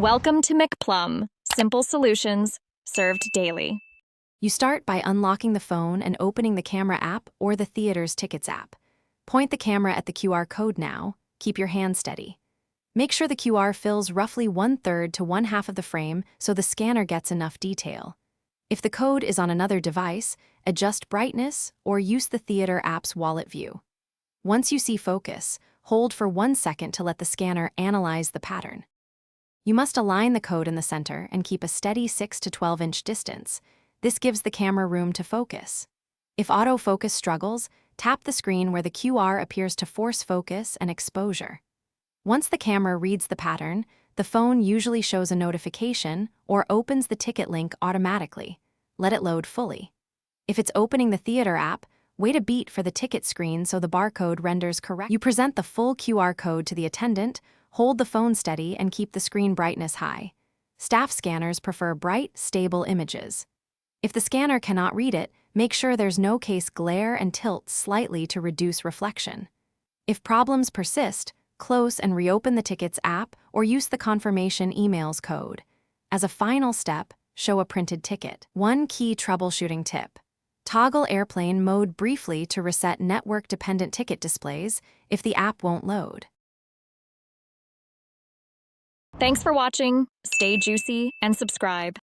Welcome to McPlum, simple solutions served daily. You start by unlocking the phone and opening the camera app or the theater's tickets app. Point the camera at the QR code now. Keep your hand steady. Make sure the QR fills roughly 1/3 to 1/2 of the frame so the scanner gets enough detail. If the code is on another device, adjust brightness or use the theater app's wallet view. Once you see focus, hold for 1 second to let the scanner analyze the pattern. You must align the code in the center and keep a steady 6 to 12-inch distance. This gives the camera room to focus. If autofocus struggles, tap the screen where the QR appears to force focus and exposure. Once the camera reads the pattern, the phone usually shows a notification or opens the ticket link automatically. Let it load fully. If it's opening the theater app, wait a beat for the ticket screen so the barcode renders correct. You present the full QR code to the attendant, hold the phone steady, and keep the screen brightness high. Staff scanners prefer bright, stable images. If the scanner cannot read it, make sure there's no case glare and tilt slightly to reduce reflection. If problems persist, close and reopen the tickets app or use the confirmation email's code. As a final step, show a printed ticket. One key troubleshooting tip: toggle airplane mode briefly to reset network-dependent ticket displays if the app won't load. Thanks for watching. Stay juicy and subscribe.